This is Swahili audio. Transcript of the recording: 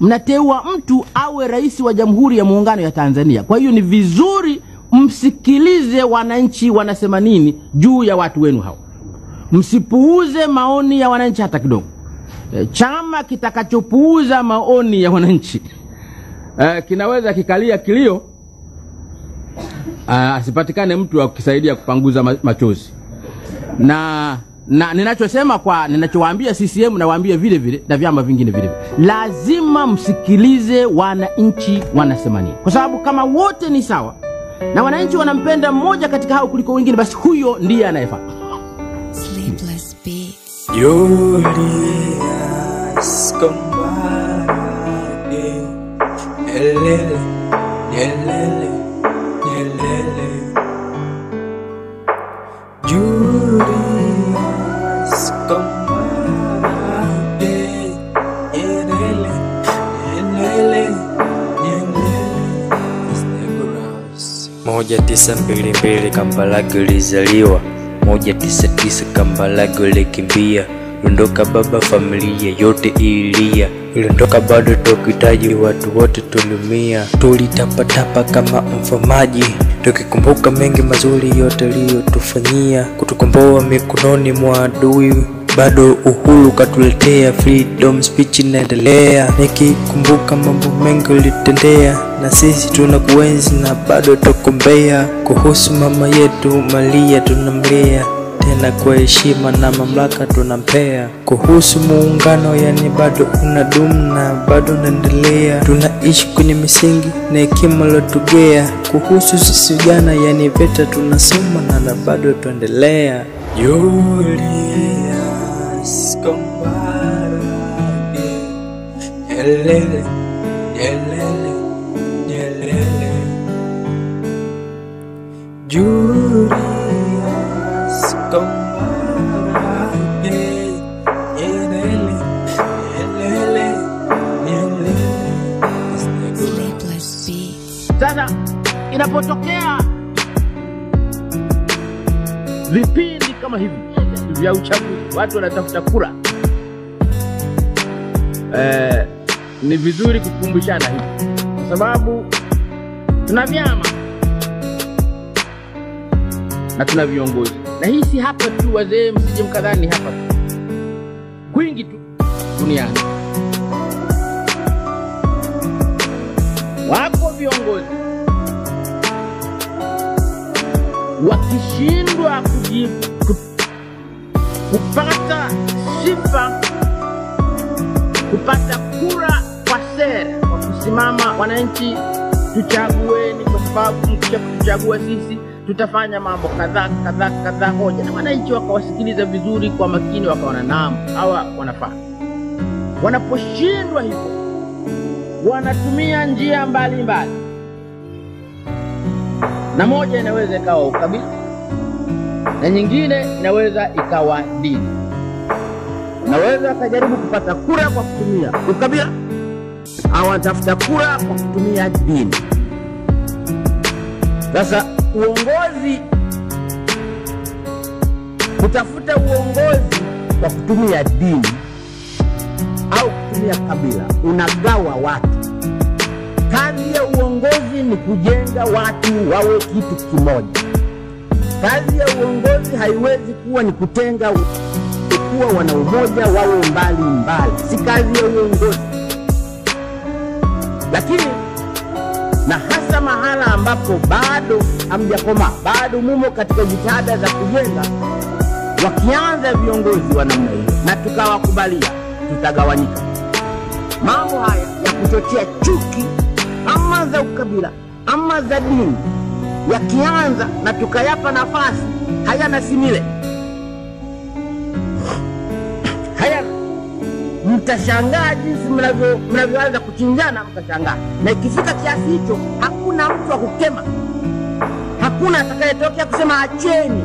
mnateua mtu awe rais wa Jamhuri ya Muungano ya Tanzania. Kwa hiyo ni vizuri msikilize wananchi wanasema nini juu ya watu wenu hao. Msipuuze maoni ya wananchi hata kidogo. Chama kitakachopuuza maoni ya wananchi kinaweza kikalia kilio, asipatikane mtu wa kusaidia kupanguza machozi. Na ninachowaambia CCM na waambie vile vile na vyama vingine vile vile, lazima msikilize wananchi wanasema nini, kwa sababu kama wote ni sawa na wananchi wanampenda mmoja katika hao kuliko wengine, basi huyo ndiye anayefaa. Sleepless Beats. Julius Kambarage Nyelele Nyelele Nyelele Julius Kambarage Nyelele Nyelele Nyelele 1922 Kambarage ulizaliwa, 199 Kambarage ulikimbia. Uliondoka baba, familia yote ililia. Uliondoka bado tukihitaji, watu wote tulumia. Tulitapatapa kama mfamaji, tukikumbuka mengi mazuri yote aliyotufanyia. Kutukomboa mikononi mwa adui, bado uhuru katuletea. Freedom speech inaendelea, nikikumbuka mambo mengi ulitendea. Na sisi tunakuenzi na bado tukombea. Kuhusu mama yetu Maria tunamlea, tena kwa heshima na mamlaka tunampea. Kuhusu muungano yani bado unadumu na bado unaendelea. Tunaishi kwenye misingi na hekima lotugea. Kuhusu sisi vijana yani VETA tunasoma na bado tuendelea. Julius Kambarage Nyelele Nyelele Nyelele Julius Kambarage Nyelele Nyelele Nyelele. Sleepless Beats. Sasa inapotokea vipindi kama hivi vya uchaguzi, watu wanatafuta kura, ni vizuri kukumbushana hivi, kwa sababu tuna vyama na tuna viongozi. Na hii si hapa tu wazee, msije mkadhani hapa tu, kwingi tu duniani wako viongozi wakishindwa kupata sifa, kupata kura kwa sera, kwa kusimama wananchi tuchagueni, kwa sababu mkisha kuchagua sisi tutafanya mambo kadhaa hoja, na wananchi wakawasikiliza vizuri kwa makini, wakaona naam hawa wanafaa. Wanaposhindwa hivyo, wanatumia njia mbalimbali, na moja inaweza ikawa ukabila na nyingine inaweza ikawa dini. Unaweza kujaribu kupata kura kwa kutumia ukabila, au atafuta kura kwa kutumia dini. Sasa uongozi, kutafuta uongozi kwa kutumia dini au kutumia kabila, unagawa watu. Kazi ya uongozi ni kujenga watu wawe kitu kimoja. Kazi ya uongozi haiwezi kuwa ni kutenga kuwa wana umoja wawe mbali mbali. Si kazi ya uongozi. Lakini na hasa mahala ambapo bado hamjakoma, bado mumo katika jitihada za kujenga, wakianza viongozi wa namna hiyo na tukawakubalia, tutagawanyika. Mambo haya ya kuchochea chuki ama za ukabila ama za dini yakianza na tukayapa nafasi, hayana simile, hayana, mtashangaa jinsi mnavyoanza kuchinjana, mtashangaa. Na ikifika kiasi hicho, hakuna mtu wa kukema, hakuna atakayetokea kusema acheni.